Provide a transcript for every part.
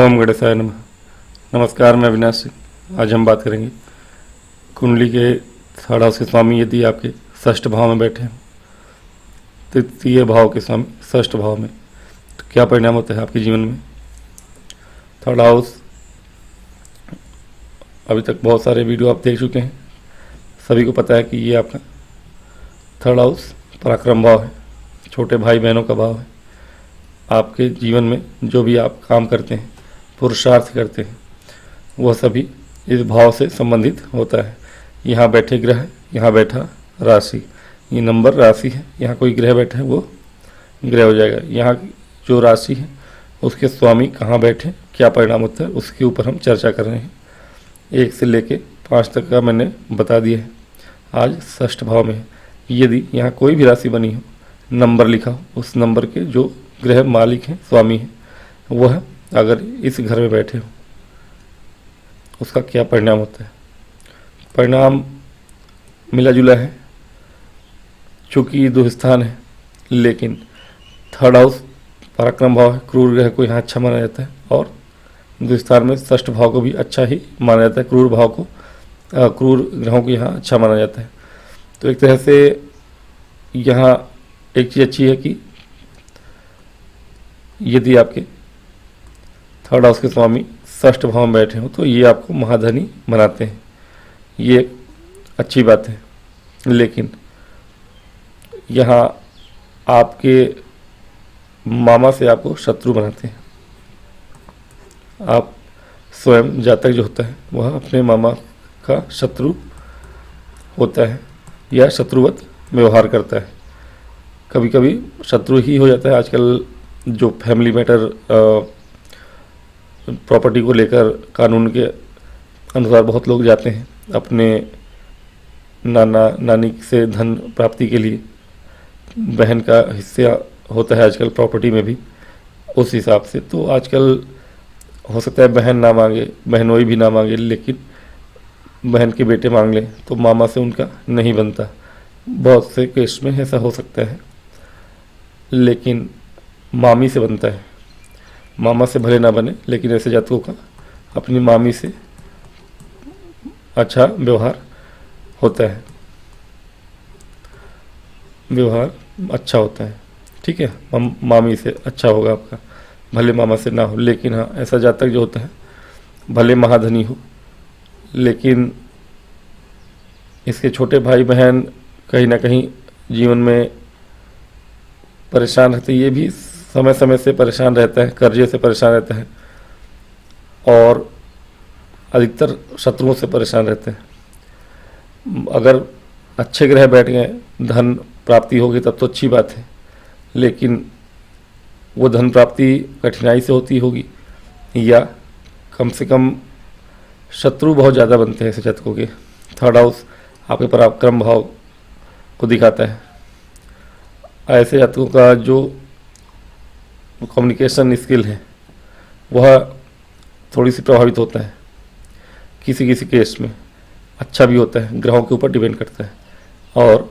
ओम गणेशाय नमः। नमस्कार, मैं अविनाश सिंह। आज हम बात करेंगे कुंडली के थर्ड हाउस के स्वामी यदि आपके षष्ठ भाव में बैठे हैं, तृतीय भाव के स्वामी षष्ठ भाव में, तो क्या परिणाम होता है आपके जीवन में। थर्ड हाउस, अभी तक बहुत सारे वीडियो आप देख चुके हैं, सभी को पता है कि ये आपका थर्ड हाउस पराक्रम भाव है, छोटे भाई बहनों का भाव है। आपके जीवन में जो भी आप काम करते हैं, पुरुषार्थ करते हैं, वह सभी इस भाव से संबंधित होता है। यहाँ बैठे ग्रह, यहाँ बैठा राशि, ये नंबर राशि है, यहाँ कोई ग्रह बैठा है वो ग्रह हो जाएगा। यहाँ जो राशि है उसके स्वामी कहाँ बैठे, क्या परिणाम होता है, उसके ऊपर हम चर्चा कर रहे हैं। 1 से लेके 5 तक का मैंने बता दिया है। आज षष्ठ भाव में है। यदि यहाँ कोई भी राशि बनी हो, नंबर लिखा हो, उस नंबर के जो ग्रह मालिक हैं, स्वामी हैं, वह अगर इस घर में बैठे हो, उसका क्या परिणाम होता है। परिणाम मिला जुला है, चूँकि ये 2 स्थान है, लेकिन थर्ड हाउस पराक्रम भाव है, क्रूर ग्रह को यहाँ अच्छा माना जाता है, और 2 स्थान में षष्ठ भाव को भी अच्छा ही माना जाता है। क्रूर भाव को, क्रूर ग्रहों को यहाँ अच्छा माना जाता है। तो एक तरह से यहाँ एक चीज़ अच्छी है कि यदि आपके थर्ड हाउस के स्वामी षष्ठ भाव में बैठे हो तो ये आपको महाधनी बनाते हैं, ये एक अच्छी बात है। लेकिन यहाँ आपके मामा से आपको शत्रु बनाते हैं। आप स्वयं जातक जो होता है वह अपने मामा का शत्रु होता है या शत्रुवत व्यवहार करता है। कभी कभी शत्रु ही हो जाता है। आजकल जो फैमिली मैटर, प्रॉपर्टी को लेकर कानून के अनुसार बहुत लोग जाते हैं अपने नाना नानी से धन प्राप्ति के लिए। बहन का हिस्सा होता है आजकल प्रॉपर्टी में भी, उस हिसाब से तो आजकल हो सकता है बहन ना मांगे, बहनोई भी ना मांगे, लेकिन बहन के बेटे मांग लें तो मामा से उनका नहीं बनता। बहुत से केस में ऐसा हो सकता है, लेकिन मामी से बनता है। मामा से भले ना बने, लेकिन ऐसे जातकों का अपनी मामी से अच्छा व्यवहार होता है, व्यवहार अच्छा होता है। ठीक है, मामी से अच्छा होगा आपका, भले मामा से ना हो। लेकिन हाँ, ऐसा जातक जो होता है भले महाधनी हो, लेकिन इसके छोटे भाई बहन कहीं ना कहीं जीवन में परेशान रहते। ये भी समय समय से परेशान रहता है, कर्जे से परेशान रहता है, और अधिकतर शत्रुओं से परेशान रहते हैं। अगर अच्छे ग्रह बैठ गए, धन प्राप्ति होगी तब तो अच्छी बात है, लेकिन वो धन प्राप्ति कठिनाई से होती होगी, या कम से कम शत्रु बहुत ज़्यादा बनते हैं ऐसे जातकों के। थर्ड हाउस आपके पराक्रम भाव को दिखाता है। ऐसे जातकों का जो कम्युनिकेशन स्किल है वह थोड़ी सी प्रभावित होता है, किसी किसी केस में अच्छा भी होता है, ग्रहों के ऊपर डिपेंड करता है। और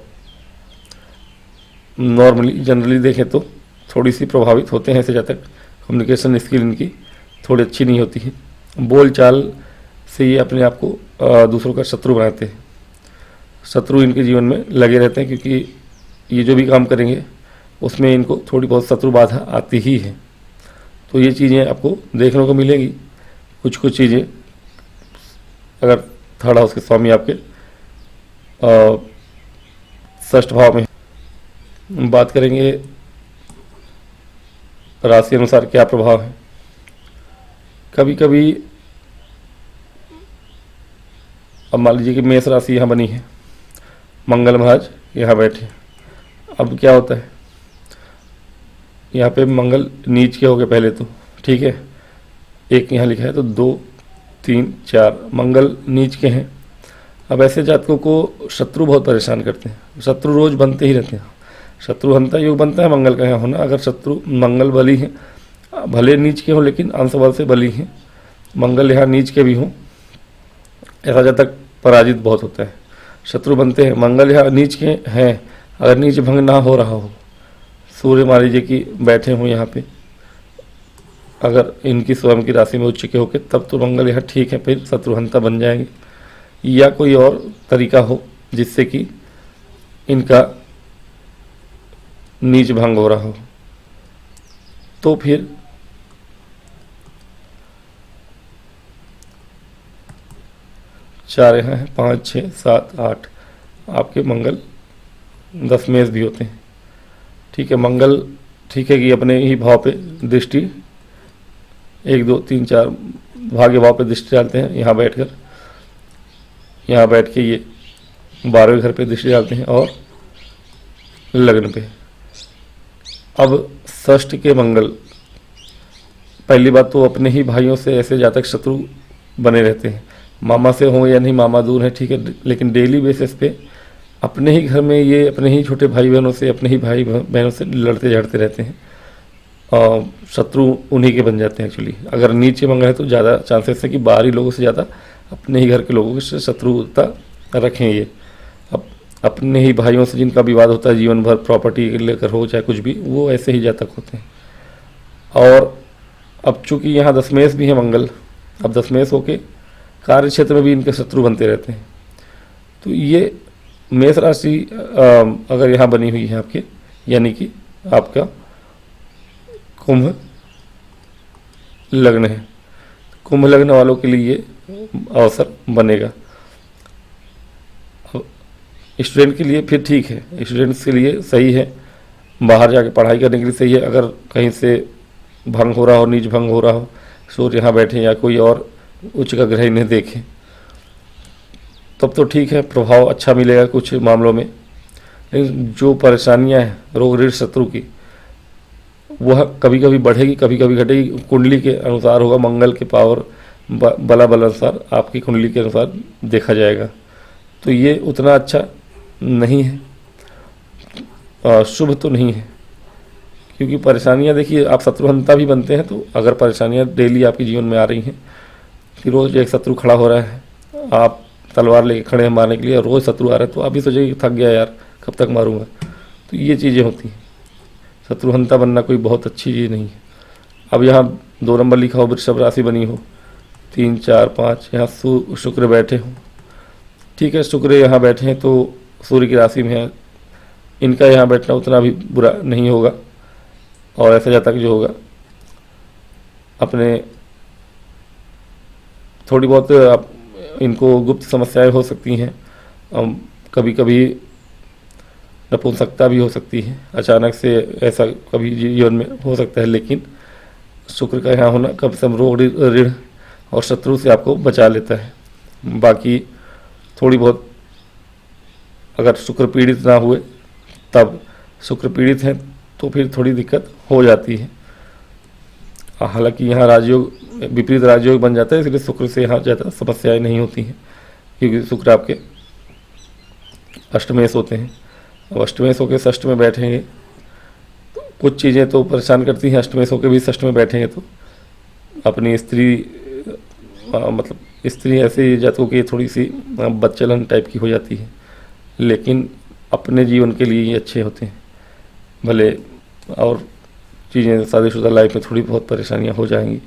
नॉर्मली जनरली देखें तो थोड़ी सी प्रभावित होते हैं ऐसे जातक। कम्युनिकेशन स्किल इनकी थोड़ी अच्छी नहीं होती है, बोल चाल से ये अपने आप को दूसरों का शत्रु बनाते हैं। शत्रु इनके जीवन में लगे रहते हैं, क्योंकि ये जो भी काम करेंगे उसमें इनको थोड़ी बहुत शत्रु बाधा आती ही है। तो ये चीज़ें आपको देखने को मिलेंगी। कुछ कुछ चीज़ें अगर थर्ड हाउस के स्वामी आपके षष्ठ भाव में, बात करेंगे राशि अनुसार क्या प्रभाव है। कभी कभी अब मान लीजिए कि मेष राशि यहाँ बनी है, मंगल महाराज यहाँ बैठे। अब क्या होता है, यहाँ पे मंगल नीच के हो गए पहले तो, ठीक है, एक यहाँ लिखा है तो 2 3 4 मंगल नीच के हैं। अब ऐसे जातकों को शत्रु बहुत परेशान करते हैं, शत्रु रोज बनते ही रहते हैं। शत्रुहंता योग बनता है मंगल का यहाँ होना। अगर शत्रु मंगल बली है, भले नीच के हों लेकिन अंश बल से बली हैं, मंगल यहाँ नीच के भी हों, ऐसा जातक पराजित बहुत होता है, शत्रु बनते हैं। मंगल यहाँ नीच के हैं, अगर नीच भंग ना हो रहा हो, सूर्य मान लीजिए कि बैठे हों यहाँ पे, अगर इनकी स्वयं की राशि में उच्च के होके तब तो मंगल यहाँ ठीक है, फिर शत्रुहंता बन जाएंगे। या कोई और तरीका हो जिससे कि इनका नीच भंग हो रहा हो, तो फिर चार यहाँ है, 5, 6, 7, 8 आपके मंगल दशमेश भी होते हैं। ठीक है, मंगल ठीक है कि अपने ही भाव पे दृष्टि 1, 2, 3, 4 भाग्य भाव पे दृष्टि डालते हैं। यहाँ बैठकर, यहाँ बैठ के ये 12वें घर पे दृष्टि डालते हैं और लग्न पे। अब षष्ठ के मंगल, पहली बात तो अपने ही भाइयों से ऐसे जातक शत्रु बने रहते हैं, मामा से हो या नहीं, मामा दूर है ठीक है, लेकिन डेली बेसिस पे अपने ही घर में ये अपने ही छोटे भाई बहनों से, अपने ही भाई बहनों से लड़ते झड़ते रहते हैं और शत्रु उन्हीं के बन जाते हैं। एक्चुअली अगर नीचे मंगल है तो ज़्यादा चांसेस है कि बाहरी लोगों से ज़्यादा अपने ही घर के लोगों से शत्रुता रखें। ये अब अपने ही भाइयों से जिनका विवाद होता है जीवन भर, प्रॉपर्टी लेकर हो चाहे कुछ भी, वो ऐसे ही जातक होते हैं। और अब चूंकि यहाँ दशमेश भी है मंगल, अब दशमेश होके कार्य क्षेत्र में भी इनके शत्रु बनते रहते हैं। तो ये मेष राशि अगर यहाँ बनी हुई है आपके, यानी कि आपका कुंभ लग्न है, कुंभ लग्न वालों के लिए ये अवसर बनेगा। स्टूडेंट के लिए फिर ठीक है, स्टूडेंट्स के लिए सही है, बाहर जाके पढ़ाई करने के लिए सही है। अगर कहीं से भंग हो रहा हो, नीच भंग हो रहा हो, सूर्य यहाँ बैठे या कोई और उच्च का ग्रह इन्हें देखें, तब तो ठीक है, प्रभाव अच्छा मिलेगा कुछ मामलों में। लेकिन जो परेशानियां हैं रोग ऋण शत्रु की, वह कभी कभी बढ़ेगी, कभी कभी घटेगी, कुंडली के अनुसार होगा, मंगल के पावर बल अनुसार आपकी कुंडली के अनुसार देखा जाएगा। तो ये उतना अच्छा नहीं है, शुभ तो नहीं है, क्योंकि परेशानियां देखिए, आप शत्रुहंता भी बनते हैं। तो अगर परेशानियां डेली आपके जीवन में आ रही हैं कि रोज़ एक शत्रु खड़ा हो रहा है, आप तलवार लेके खड़े हैं मारने के लिए, रोज़ शत्रु आ रहा है, तो आप भी सोचेंगे थक गया यार, कब तक मारूंगा। तो ये चीज़ें होती हैं, शत्रुहंता बनना कोई बहुत अच्छी चीज़ नहीं है। अब यहाँ 2 नंबर लिखा हो, वृषभ राशि बनी हो, 3, 4, 5, यहाँ शुक्र बैठे हो, ठीक है, शुक्र यहाँ बैठे हैं तो सूर्य की राशि में है, इनका यहाँ बैठना उतना भी बुरा नहीं होगा। और ऐसा जातक जो होगा अपने थोड़ी बहुत आप इनको गुप्त समस्याएं हो सकती हैं, कभी कभी नपुंसकता भी हो सकती है, अचानक से ऐसा कभी जीवन में हो सकता है। लेकिन शुक्र का यहाँ होना कम से कम रोग ऋण और शत्रु से आपको बचा लेता है। बाकी थोड़ी बहुत अगर शुक्र पीड़ित ना हुए, तब शुक्र पीड़ित है तो फिर थोड़ी दिक्कत हो जाती है। हालांकि यहाँ राजयोग विपरीत राजयोग बन जाता है, इसलिए शुक्र से यहाँ ज़्यादा समस्याएं नहीं होती हैं, क्योंकि शुक्र आपके अष्टमेश होते हैं। अब अष्टमेश होकर षष्ठ में बैठेंगे तो कुछ चीज़ें तो परेशान करती हैं, अष्टमेश होकर भी षष्ठ में बैठेंगे तो अपनी स्त्री मतलब स्त्री ऐसे जातकों की थोड़ी सी बच्चलन टाइप की हो जाती है, लेकिन अपने जीवन के लिए ये अच्छे होते हैं। भले और चीज़ें शादीशुदा लाइफ में थोड़ी बहुत परेशानियां हो जाएंगी,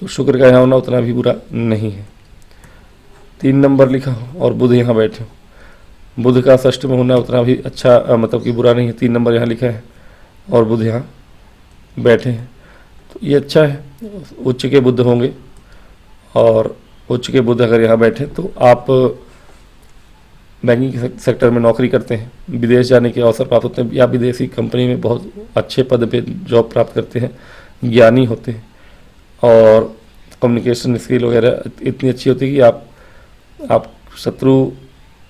तो शुक्र का यहाँ होना उतना भी बुरा नहीं है। 3 नंबर लिखा हो और बुध यहाँ बैठे हो, बुध का षष्ठ में होना उतना भी अच्छा मतलब कि बुरा नहीं है। 3 नंबर यहाँ लिखा है और बुध यहाँ बैठे हैं, तो ये अच्छा है। उच्च के बुध होंगे, और उच्च के बुध अगर यहाँ बैठे तो आप बैंकिंग सेक्टर में नौकरी करते हैं, विदेश जाने के अवसर प्राप्त होते हैं, या विदेशी कंपनी में बहुत अच्छे पद पे जॉब प्राप्त करते हैं, ज्ञानी होते हैं, और कम्युनिकेशन स्किल वगैरह इतनी अच्छी होती है कि आप शत्रु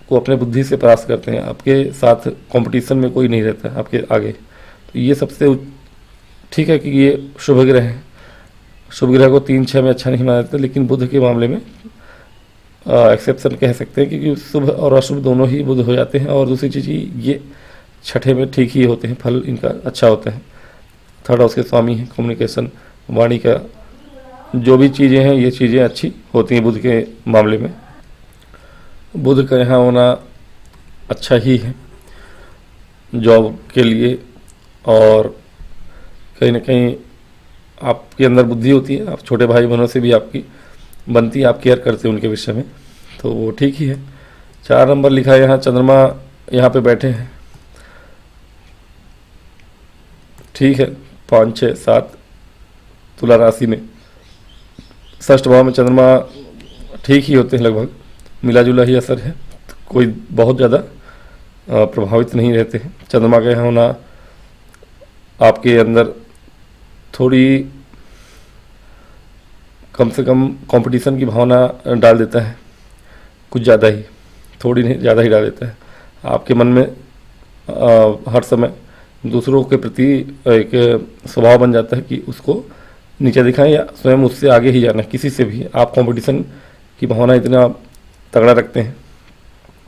को अपने बुद्धि से परास्त करते हैं, आपके साथ कंपटीशन में कोई नहीं रहता आपके आगे। तो ये सबसे ठीक है कि ये शुभ ग्रह है। शुभ ग्रह को 3, 6 में अच्छा नहीं माना जाता, लेकिन बुध के मामले में एक्सेप्शन कह सकते हैं, क्योंकि शुभ और अशुभ दोनों ही बुध हो जाते हैं। और दूसरी चीज़ ये छठे में ठीक ही होते हैं, फल इनका अच्छा होता है। थर्ड हाउस के स्वामी हैं, कम्युनिकेशन, वाणी का जो भी चीज़ें हैं, ये चीज़ें अच्छी होती हैं बुध के मामले में। बुध का यहाँ होना अच्छा ही है जॉब के लिए, और कहीं ना कहीं आपके अंदर बुद्धि होती है, आप छोटे भाई बहनों से भी आपकी बनती है, आप केयर करते हैं उनके विषय में, तो वो ठीक ही है। 4 नंबर लिखा है यहाँ, चंद्रमा यहाँ पे बैठे हैं, ठीक है। 5, 6, 7 तुला राशि में, षष्ठ भाव में चंद्रमा ठीक ही होते हैं, लगभग मिला जुला ही असर है, कोई बहुत ज़्यादा प्रभावित नहीं रहते हैं। चंद्रमा का यहाँ होना आपके अंदर थोड़ी कम से कम कंपटीशन की भावना डाल देता है, कुछ ज़्यादा ही, थोड़ी नहीं ज़्यादा ही डाल देता है। आपके मन में हर समय दूसरों के प्रति एक स्वभाव बन जाता है कि उसको नीचे दिखाएं या स्वयं उससे आगे ही जाना है, किसी से भी आप कंपटीशन की भावना इतना तगड़ा रखते हैं,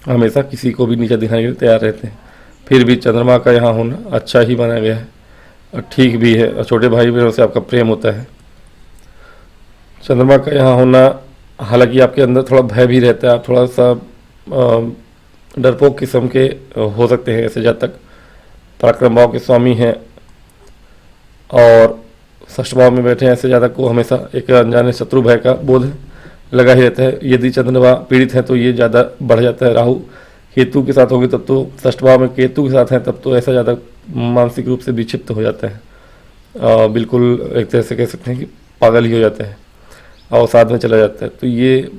हमेशा किसी को भी नीचे दिखाने के लिए तैयार रहते हैं। फिर भी चंद्रमा का यहाँ होना अच्छा ही माना गया है और ठीक भी है, और छोटे भाई बहनों से आपका प्रेम होता है। चंद्रमा का यहाँ होना, हालांकि आपके अंदर थोड़ा भय भी रहता है, आप थोड़ा सा डरपोक किस्म के हो सकते हैं, ऐसे जब तक पराक्रम भाव के स्वामी हैं और षष्ठ भाव में बैठे हैं, ऐसे ज़्यादा को हमेशा एक अनजाने शत्रु भय का बोध लगा ही रहता है। यदि चंद्रमा पीड़ित है तो ये ज़्यादा बढ़ जाता है। राहु केतु के साथ होगी तब तो, षष्ठ भाव में केतु के साथ हैं तब तो ऐसा ज़्यादा मानसिक रूप से विक्षिप्त हो जाता है, बिल्कुल एक तरह से कह सकते हैं कि पागल ही हो जाता है, अवसाद में चला जाता है। तो ये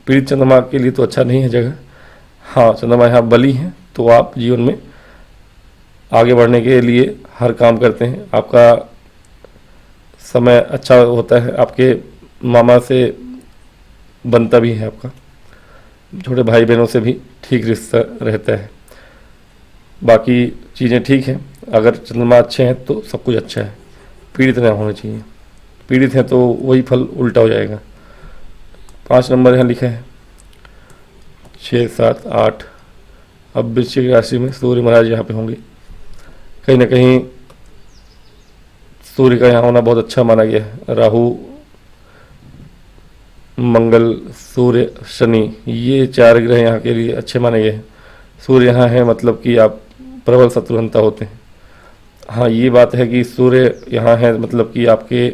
पीड़ित चंद्रमा के लिए तो अच्छा नहीं है जगह। हाँ, चंद्रमा यहाँ बली हैं तो आप जीवन में आगे बढ़ने के लिए हर काम करते हैं, आपका समय अच्छा होता है, आपके मामा से बनता भी है, आपका छोटे भाई बहनों से भी ठीक रिश्ता रहता है। बाकी चीज़ें ठीक हैं, अगर चंद्रमा अच्छे हैं तो सब कुछ अच्छा है, पीड़ित नहीं होना चाहिए, पीड़ित है तो वही फल उल्टा हो जाएगा। 5 नंबर यहाँ लिखा है, 6, 7, 8। अब वृश्चिक राशि में सूर्य महाराज यहाँ पे होंगे, कहीं ना कहीं सूर्य का यहाँ होना बहुत अच्छा माना गया है। राहु, मंगल, सूर्य, शनि, ये 4 ग्रह यहाँ के लिए अच्छे माने गए हैं। सूर्य यहाँ है मतलब कि आप प्रबल शत्रुघ्नता होते हैं। हाँ, ये बात है कि सूर्य यहाँ है मतलब कि आपके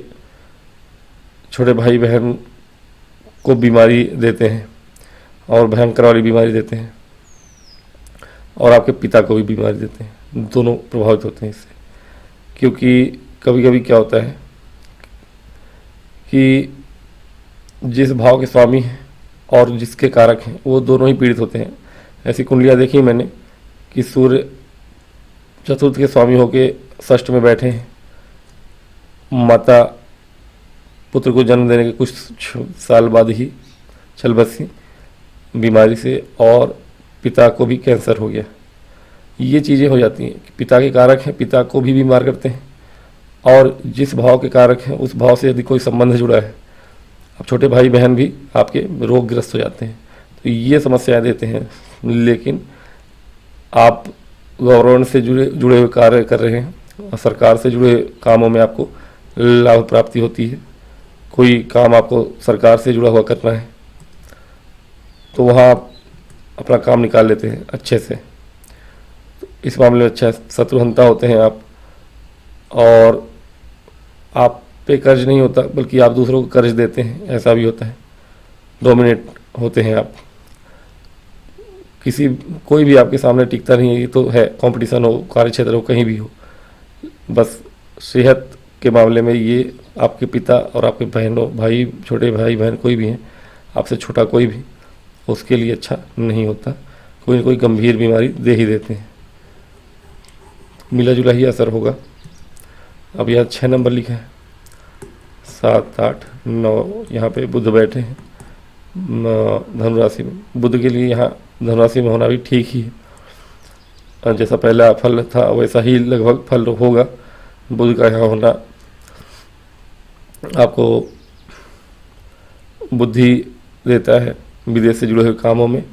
छोटे भाई बहन को बीमारी देते हैं और भयंकर वाली बीमारी देते हैं, और आपके पिता को भी बीमारी देते हैं, दोनों प्रभावित होते हैं इससे। क्योंकि कभी कभी क्या होता है कि जिस भाव के स्वामी हैं और जिसके कारक हैं वो दोनों ही पीड़ित होते हैं। ऐसी कुंडलियाँ देखी मैंने कि सूर्य चतुर्थ के स्वामी होके षष्ठ में बैठे हैं, माता पुत्र को जन्म देने के कुछ साल बाद ही चल बसी बीमारी से, और पिता को भी कैंसर हो गया। ये चीज़ें हो जाती हैं कि पिता के कारक हैं, पिता को भी बीमार करते हैं, और जिस भाव के कारक हैं उस भाव से यदि कोई संबंध जुड़ा है, अब छोटे भाई बहन भी आपके रोगग्रस्त हो जाते हैं, तो ये समस्याएं देते हैं। लेकिन आप गवर्नमेंट से जुड़े हुए कार्य कर रहे हैं और सरकार से जुड़े कामों में आपको लाभ प्राप्ति होती है, कोई काम आपको सरकार से जुड़ा हुआ करना है तो वहाँ आप अपना काम निकाल लेते हैं अच्छे से। तो इस मामले में अच्छा शत्रुघ्नता होते हैं आप, और आप पे कर्ज नहीं होता बल्कि आप दूसरों को कर्ज देते हैं, ऐसा भी होता है। डोमिनेट होते हैं आप, कोई भी आपके सामने टिकता नहीं है। ये तो है, कंपटीशन हो, कार्य क्षेत्र हो, कहीं भी हो। बस सेहत के मामले में ये आपके पिता और आपके बहनों भाई, छोटे भाई बहन कोई भी हैं, आपसे छोटा कोई भी, उसके लिए अच्छा नहीं होता, कोई ना कोई गंभीर बीमारी दे ही देते हैं, मिला जुला ही असर होगा। अब यहाँ 6 नंबर लिखा है, 7, 8, 9, यहाँ पे बुध बैठे हैं धनुराशि में। बुध के लिए यहाँ धनुराशि में होना भी ठीक ही है, जैसा पहला फल था वैसा ही लगभग फल होगा। बुध का यहाँ होना आपको बुद्धि देता है, विदेश से जुड़े हुए कामों में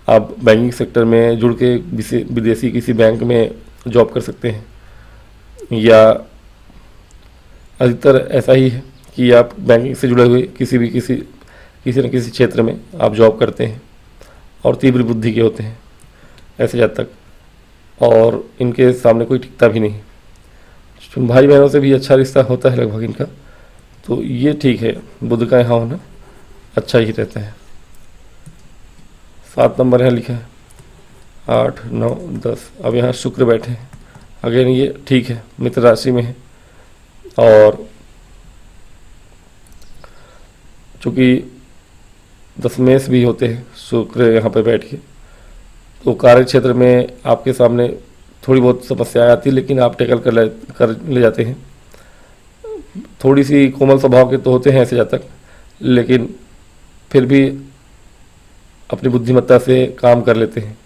आप बैंकिंग सेक्टर में जुड़ के विदेशी किसी बैंक में जॉब कर सकते हैं, या अधिकतर ऐसा ही है कि आप बैंकिंग से जुड़े हुए किसी न किसी क्षेत्र में आप जॉब करते हैं और तीव्र बुद्धि के होते हैं ऐसे जब तक, और इनके सामने कोई टिकता भी नहीं। भाई बहनों से भी अच्छा रिश्ता होता है लगभग इनका, तो ये ठीक है, बुध का यहाँ होना अच्छा ही रहता है। 7 नंबर यहाँ लिखा है, 8, 9, 10। अब यहाँ शुक्र बैठे हैं, अगेन ये ठीक है, मित्र राशि में है, और चूँकि दशमेश भी होते हैं शुक्र यहाँ पे बैठ के, तो कार्य क्षेत्र में आपके सामने थोड़ी बहुत समस्याएं आती, लेकिन आप टैकल कर ले जाते हैं। थोड़ी सी कोमल स्वभाव के तो होते हैं ऐसे जातक, लेकिन फिर भी अपनी बुद्धिमत्ता से काम कर लेते हैं,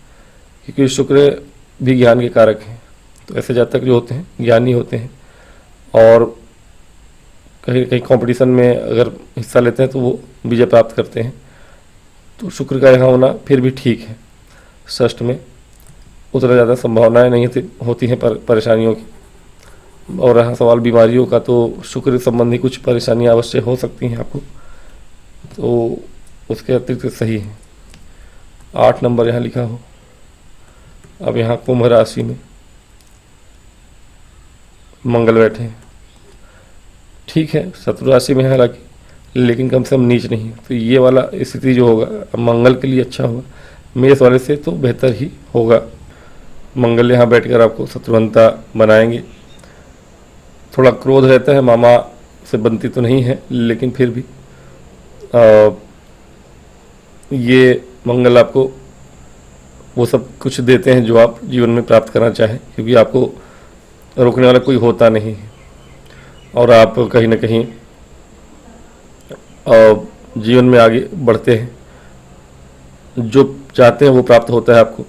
क्योंकि शुक्र भी ज्ञान के कारक हैं। तो ऐसे जातक जो होते हैं ज्ञानी होते हैं, और कहीं कहीं कंपटीशन में अगर हिस्सा लेते हैं तो वो विजय प्राप्त करते हैं। तो शुक्र का यहाँ होना फिर भी ठीक है। षष्ठ में उतना ज़्यादा संभावनाएं नहीं होती हैं परेशानियों की। और रहा सवाल बीमारियों का, तो शुक्र संबंधी कुछ परेशानियां अवश्य हो सकती हैं आपको, तो उसके अतिरिक्त सही है। 8 नंबर यहाँ लिखा हो। अब यहाँ कुंभ राशि में मंगल बैठे हैं, ठीक है, शत्रु राशि में है हालांकि, लेकिन कम से कम नीच नहीं है। तो ये वाला स्थिति जो होगा मंगल के लिए अच्छा होगा, मेष वाले से तो बेहतर ही होगा। मंगल यहाँ बैठकर आपको शत्रुघ्नता बनाएंगे। थोड़ा क्रोध रहता है, मामा से बनती तो नहीं है, लेकिन फिर भी ये मंगल आपको वो सब कुछ देते हैं जो आप जीवन में प्राप्त करना चाहें, क्योंकि आपको रोकने वाला कोई होता नहीं है, और आप कहीं ना कहीं जीवन में आगे बढ़ते हैं, जो चाहते हैं वो प्राप्त होता है आपको।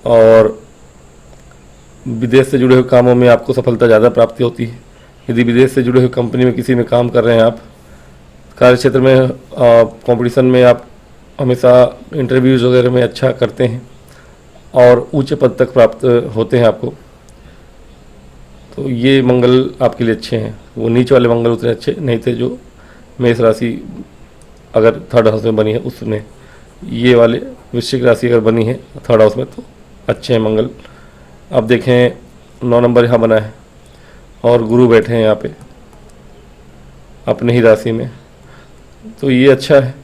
और विदेश से जुड़े हुए कामों में आपको सफलता ज़्यादा प्राप्ति होती है। यदि विदेश से जुड़े हुए कंपनी में किसी में काम कर रहे हैं आप, कार्य क्षेत्र में कंपटीशन में आप हमेशा इंटरव्यूज़ वगैरह में अच्छा करते हैं और ऊंचे पद तक प्राप्त होते हैं आपको, तो ये मंगल आपके लिए अच्छे हैं। वो नीचे वाले मंगल उतने अच्छे नहीं थे जो मेष राशि अगर थर्ड हाउस में बनी है उसमें, ये वाले वृश्चिक राशि अगर बनी है थर्ड हाउस में तो अच्छे हैं मंगल। अब देखें 9 नंबर यहाँ बना है और गुरु बैठे हैं यहाँ पे अपने ही राशि में, तो ये अच्छा है।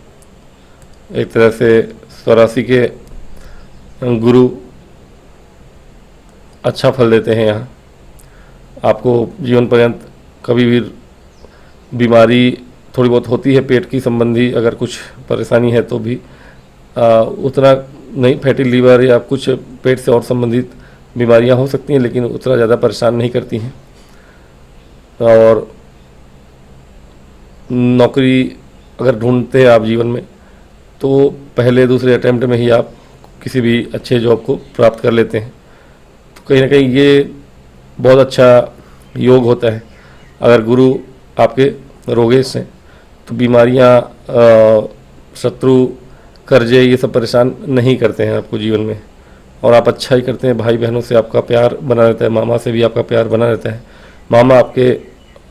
एक तरह से स्वराशि के गुरु अच्छा फल देते हैं यहाँ आपको। जीवन पर्यंत कभी भी बीमारी थोड़ी बहुत होती है, पेट की संबंधी अगर कुछ परेशानी है तो भी उतना नहीं, फैटी लीवर या कुछ पेट से और संबंधित बीमारियां हो सकती हैं, लेकिन उतना ज़्यादा परेशान नहीं करती हैं। और नौकरी अगर ढूंढते हैं आप जीवन में, तो पहले दूसरे अटेम्प्ट में ही आप किसी भी अच्छे जॉब को प्राप्त कर लेते हैं। तो कहीं ना कहीं ये बहुत अच्छा योग होता है। अगर गुरु आपके रोगेश हैं तो बीमारियां, शत्रु, कर्जे, ये सब परेशान नहीं करते हैं आपको जीवन में, और आप अच्छा ही करते हैं। भाई बहनों से आपका प्यार बना रहता है, मामा से भी आपका प्यार बना रहता है। मामा आपके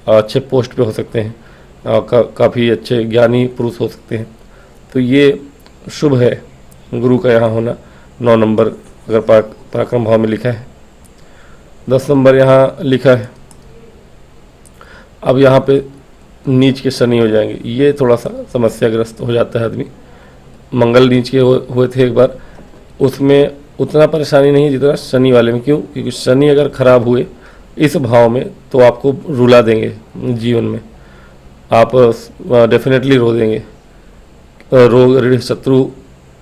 अच्छे पोस्ट पे हो सकते हैं, काफ़ी अच्छे ज्ञानी पुरुष हो सकते हैं, तो ये शुभ है गुरु का यहाँ होना। 9 नंबर अगर पराक्रम भाव में लिखा है। 10 नंबर यहाँ लिखा है। अब यहाँ पे नीच के शनि हो जाएंगे, ये थोड़ा सा समस्याग्रस्त हो जाता है आदमी। मंगल नीच के हुए थे एक बार, उसमें उतना परेशानी नहीं जितना शनि वाले में। क्यों? क्योंकि शनि अगर खराब हुए इस भाव में तो आपको रुला देंगे जीवन में, आप डेफिनेटली रो देंगे। रोग, ऋण, शत्रु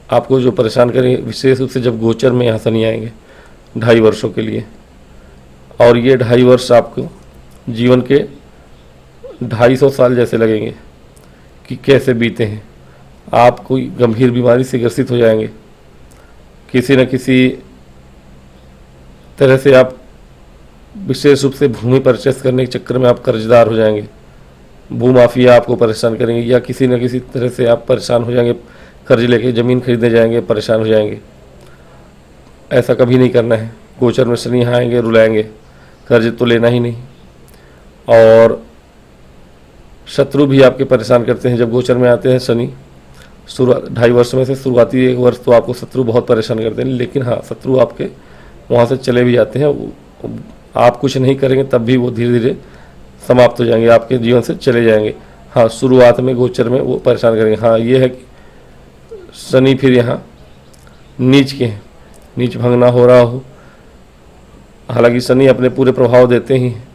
आपको जो परेशान करेंगे, विशेष रूप से जब गोचर में यहाँ शनि आएंगे 2.5 वर्षों के लिए, और ये 2.5 वर्ष आपको जीवन के 250 साल जैसे लगेंगे कि कैसे बीते हैं। आप कोई गंभीर बीमारी से ग्रसित हो जाएंगे, किसी न किसी तरह से आप विशेष रूप से भूमि परचेस करने के चक्कर में आप कर्जदार हो जाएंगे, भूमाफिया आपको परेशान करेंगे, या किसी न किसी तरह से आप परेशान हो जाएंगे, कर्ज लेके ज़मीन खरीदने जाएंगे, परेशान हो जाएंगे। ऐसा कभी नहीं करना है। गोचर में शनि यहाँ आएंगे, रुलाएंगे, कर्ज तो लेना ही नहीं। और शत्रु भी आपके परेशान करते हैं जब गोचर में आते हैं शनि। शुरुआत 2.5 वर्ष में से शुरुआती 1 वर्ष तो आपको शत्रु बहुत परेशान करते हैं, लेकिन हाँ, शत्रु आपके वहाँ से चले भी जाते हैं, आप कुछ नहीं करेंगे तब भी वो धीरे धीरे समाप्त हो जाएंगे, आपके जीवन से चले जाएंगे। हाँ, शुरुआत में गोचर में वो परेशान करेंगे। हाँ, ये है कि शनि फिर यहाँ नीच के हैं, नीच भंग ना हो रहा हो। हालांकि शनि अपने पूरे प्रभाव देते ही हैं,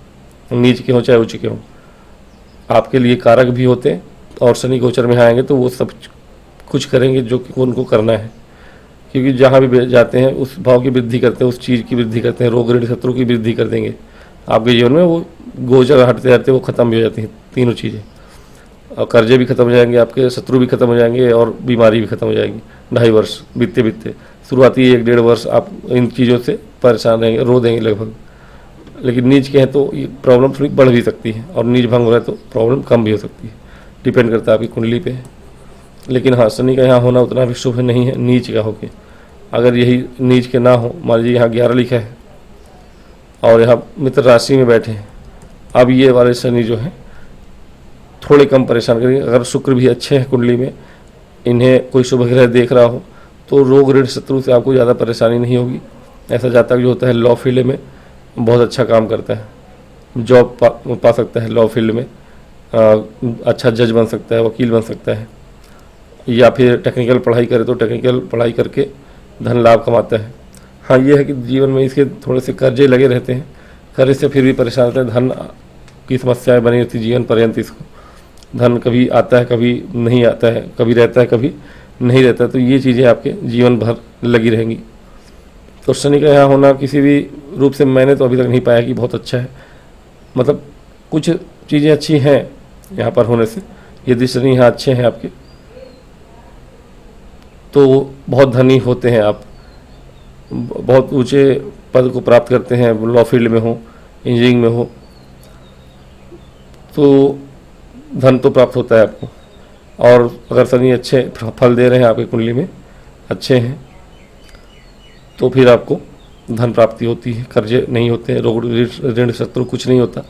नीच के हों चाहे उच्च के हों, आपके लिए कारक भी होते हैं। और शनि गोचर में आएंगे तो वो सब कुछ करेंगे जो कि उनको करना है, क्योंकि जहाँ भी जाते हैं उस भाव की वृद्धि करते हैं, उस चीज़ की वृद्धि करते हैं, रोग ऋण शत्रु की वृद्धि कर देंगे आपके जीवन में। वो गोचर हटते हटते वो ख़त्म भी हो जाती हैं तीनों चीज़ें, और कर्जे भी खत्म हो जाएंगे आपके, शत्रु भी खत्म हो जाएंगे और बीमारी भी खत्म हो जाएगी। 2.5 वर्ष बीतते बीतते, शुरुआती 1-1.5 वर्ष आप इन चीज़ों से परेशान रहेंगे, रो देंगे लगभग। लेकिन नीच के हैं तो ये प्रॉब्लम थोड़ी बढ़ भी सकती है, और नीच भंग हो रहा है तो प्रॉब्लम कम भी हो सकती है, डिपेंड करता है आपकी कुंडली पे। लेकिन हाँ, शनि का यहाँ होना उतना भी शुभ नहीं है नीच का होके। अगर यही नीच के ना हो, मान लीजिए यहाँ 11 लिखा है और यहाँ मित्र राशि में बैठे हैं, अब ये वाले शनि जो है थोड़े कम परेशान करेंगे। अगर शुक्र भी अच्छे हैं कुंडली में, इन्हें कोई शुभ ग्रह देख रहा हो तो रोग ऋण शत्रु से आपको ज़्यादा परेशानी नहीं होगी। ऐसा जातक जो होता है लॉ फील्ड में बहुत अच्छा काम करता है, जॉब पा सकता है लॉ फील्ड में, अच्छा जज बन सकता है, वकील बन सकता है, या फिर टेक्निकल पढ़ाई करे तो टेक्निकल पढ़ाई करके धन लाभ कमाता है। हाँ, ये है कि जीवन में इसके थोड़े से कर्जे लगे रहते हैं, कर्ज से फिर भी परेशान रहते हैं, धन की समस्याएं बनी रहती जीवन पर्यंत। इसको धन कभी आता है कभी नहीं आता है, कभी रहता है कभी नहीं रहता है, तो ये चीज़ें आपके जीवन भर लगी रहेंगी। तो शनि का यहाँ होना किसी भी रूप से मैंने तो अभी तक नहीं पाया कि बहुत अच्छा है, मतलब कुछ चीज़ें अच्छी हैं यहाँ पर होने से। यदि शनि यहाँ अच्छे हैं आपके तो बहुत धनी होते हैं आप, बहुत ऊंचे पद को प्राप्त करते हैं, लॉ फील्ड में हो, इंजीनियरिंग में हो, तो धन तो प्राप्त होता है आपको। और अगर शनि अच्छे फल दे रहे हैं आपकी कुंडली में, अच्छे हैं, तो फिर आपको धन प्राप्ति होती है, कर्जे नहीं होते हैं, रोग ऋण शत्रु कुछ नहीं होता।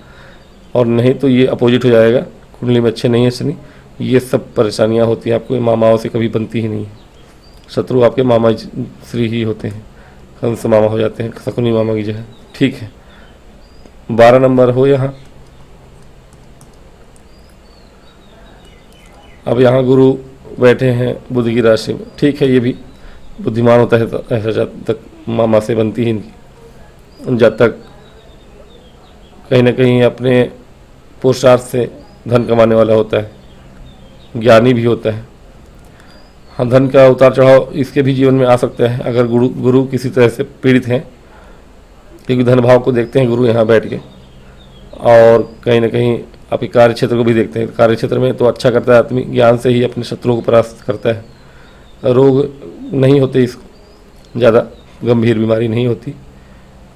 और नहीं तो ये अपोजिट हो जाएगा, कुंडली में अच्छे नहीं है शनि, ये सब परेशानियां होती हैं आपको। मामाओं से कभी बनती ही नहीं है, शत्रु आपके मामा श्री ही होते हैं, कंस मामा हो जाते हैं शकुनी मामा की जगह। ठीक है, 12 नंबर हो यहाँ। अब यहाँ गुरु बैठे हैं बुध की राशि में, ठीक है, ये भी बुद्धिमान होता है तो ऐसा जब तक मामा से बनती ही इनकी, जब तक कहीं ना कहीं अपने पुरुषार्थ से धन कमाने वाला होता है, ज्ञानी भी होता है। हाँ, धन का उतार चढ़ाव इसके भी जीवन में आ सकता है अगर गुरु किसी तरह से पीड़ित हैं, क्योंकि धन भाव को देखते हैं गुरु यहाँ बैठ के, और कहीं ना कहीं आपके कार्य क्षेत्र को भी देखते हैं। कार्य क्षेत्र में तो अच्छा करता है आदमी, ज्ञान से ही अपने शत्रुओं को परास्त करता है। रोग नहीं होते, इसको ज़्यादा गंभीर बीमारी नहीं होती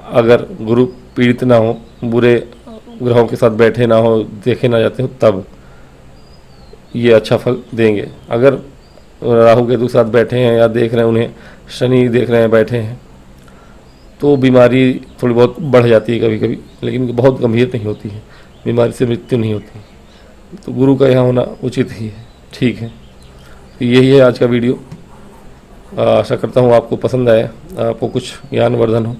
अगर गुरु पीड़ित ना हो, बुरे ग्रहों के साथ बैठे ना हो, देखे ना जाते हो, तब ये अच्छा फल देंगे। अगर राहु केतु के साथ बैठे हैं या देख रहे हैं उन्हें, शनि देख रहे हैं बैठे हैं, तो बीमारी थोड़ी बहुत बढ़ जाती है कभी कभी, लेकिन बहुत गंभीर नहीं होती है, बीमारी से मृत्यु नहीं होती। तो गुरु का यहाँ होना उचित ही है। ठीक है, तो यही है आज का वीडियो। आशा करता हूँ आपको पसंद आया, आपको कुछ ज्ञानवर्धन हो,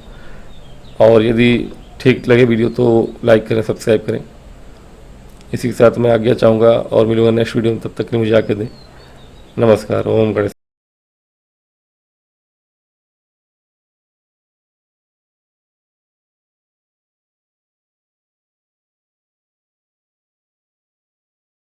और यदि ठीक लगे वीडियो तो लाइक करें, सब्सक्राइब करें। इसी के साथ मैं आज्ञा चाहूँगा और मिलूंगा नेक्स्ट वीडियो में, तब तक के लिए मुझे आज्ञा दें। नमस्कार। ओम गणेश।